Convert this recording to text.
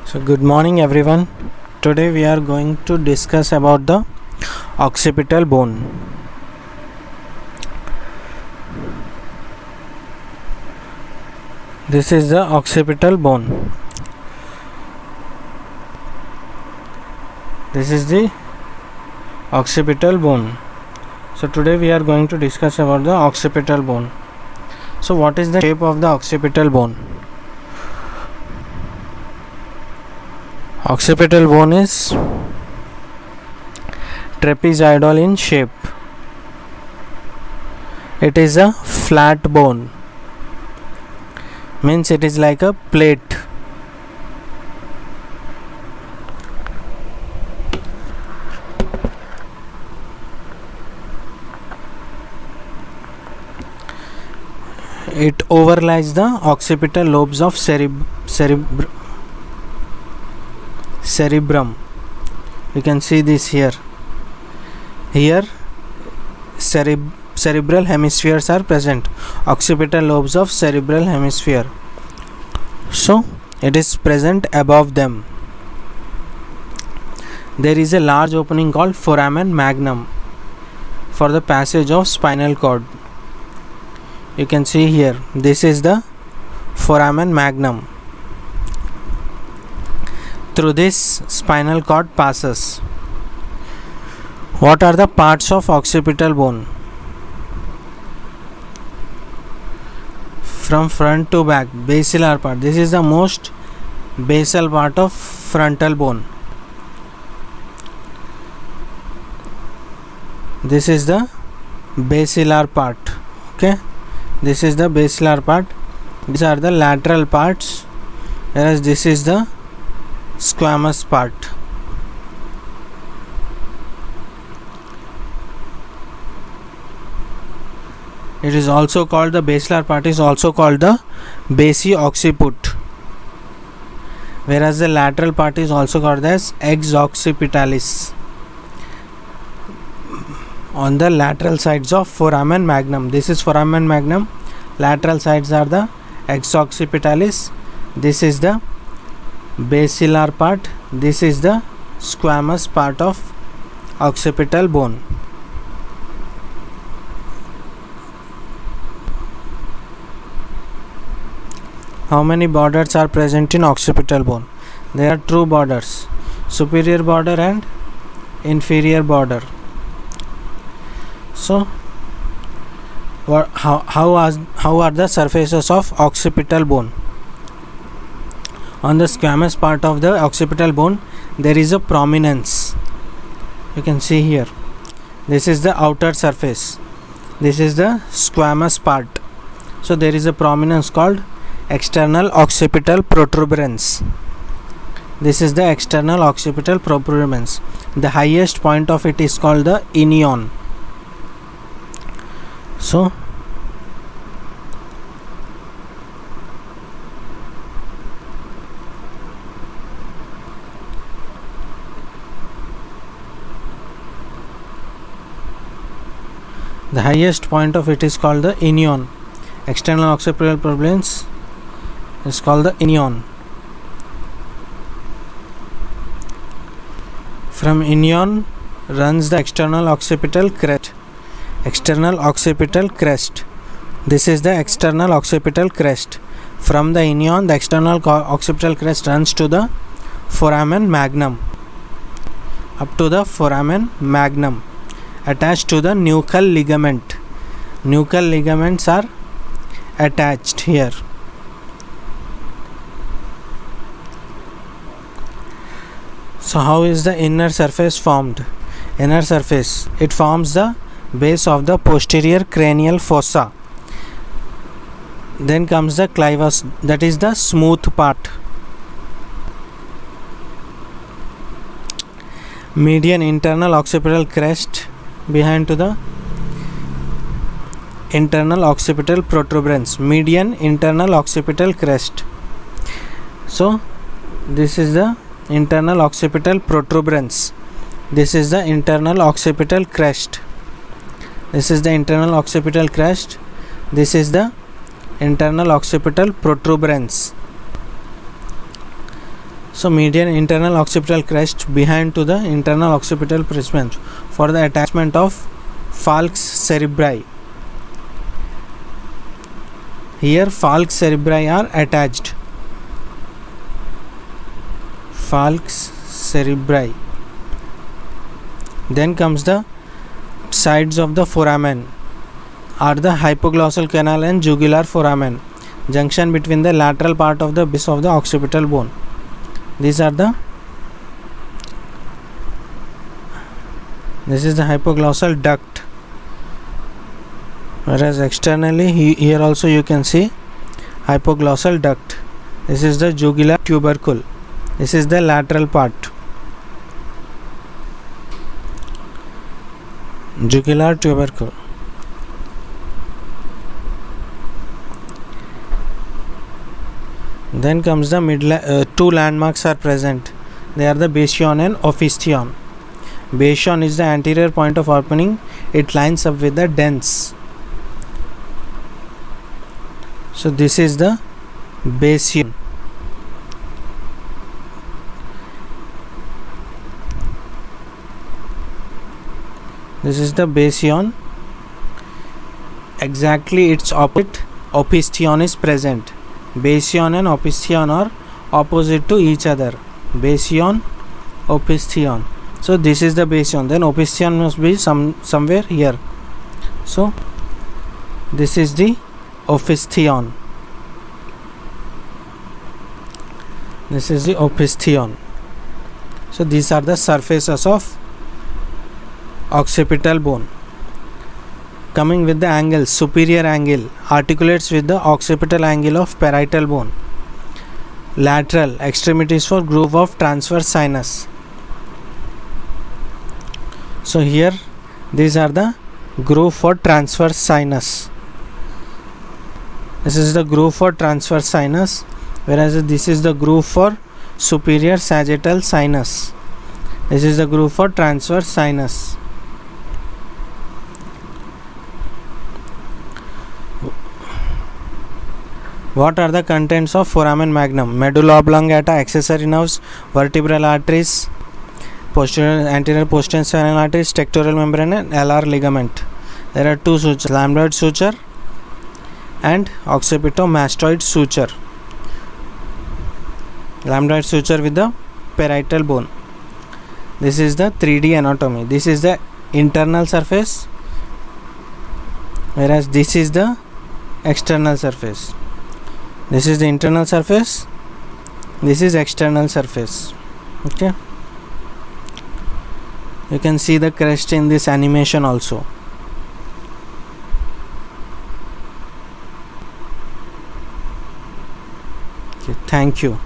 So good morning everyone. Today we are going to discuss about the occipital bone. This is the occipital bone. This is the occipital bone. So today we are going to discuss about the occipital bone. So what is the shape of the occipital bone? Occipital bone is trapezoidal in shape. It is a flat bone, means it is like a plate. It overlies the occipital lobes of cerebrum. You can see this here. Here cerebral hemispheres are present. Occipital lobes of cerebral hemisphere. So it is present above them. There is a large opening called foramen magnum for the passage of spinal cord. You can see here. This is the foramen magnum. Through this spinal cord passes. What are the parts of occipital bone? From front to back, basilar part. This is the most basal part of frontal bone. This is the basilar part. Okay, this is the basilar part. These are the lateral parts, whereas this is the squamous part. It is also called, the basilar part is also called the basi-occiput, whereas the lateral part is also called as ex-occipitalis. On the lateral sides of foramen magnum, this is foramen magnum, lateral sides are the ex-occipitalis. This is the basilar part. This is the squamous part of occipital bone. How many borders are present in occipital bone? There are two borders, superior border and inferior border. So how are the surfaces of occipital bone? On the squamous part of the occipital bone, there is a prominence. You can see here. This is the outer surface. This is the squamous part. So there is a prominence called external occipital protuberance. This is the external occipital protuberance. The highest point of it is called the inion. So the highest point of it is called the inion. External occipital protuberance is called the inion. From inion runs the external occipital crest. External occipital crest. This is the external occipital crest. From the inion, the external occipital crest runs to the foramen magnum. Up to the foramen magnum. Attached to the nuchal ligament. Nuchal ligaments are attached here. So how is the inner surface formed? Inner surface, it forms the base of the posterior cranial fossa. Then comes the clivus, that is the smooth part. Median internal occipital crest behind to the internal occipital protuberance. Median internal occipital crest. So this is the internal occipital protuberance. This is the internal occipital crest. This is the internal occipital crest. This is the internal occipital protuberance. So median internal occipital crest behind to the internal occipital placement for the attachment of falx cerebri. Here falx cerebri are attached. Falx cerebri. Then comes the sides of the foramen are the hypoglossal canal and jugular foramen, junction between the lateral part of the base of the occipital bone. This is the hypoglossal duct, whereas externally here also you can see hypoglossal duct. This is the jugular tubercle. This is the lateral part. Jugular tubercle. Then comes the two landmarks are present. They are the basion and opisthion. Basion is the anterior point of opening. It lines up with the dens. So this is the basion. This is the basion. Exactly its opposite opisthion is present. Basion and opisthion are opposite to each other. Basion, opisthion. So this is the basion. Then opisthion must be somewhere here. So this is the opisthion. This is the opisthion. So these are the surfaces of occipital bone. Coming with the angles, superior angle articulates with the occipital angle of parietal bone. Lateral extremities for groove of transverse sinus. So here these are the groove for transverse sinus. This is the groove for transverse sinus, whereas this is the groove for superior sagittal sinus. This is the groove for transverse sinus. What are the contents of foramen magnum? Medulla oblongata, accessory nerves, vertebral arteries, posterior anterior posterior spinal arteries, tectorial membrane and alar ligament. There are two sutures, lambdoid suture and occipitomastoid suture. Lambdoid suture with the parietal bone. This is the 3D anatomy. This is the internal surface, whereas this is the external surface. This is the internal surface. This is external surface. Okay. You can see the crest in this animation also. Okay, thank you.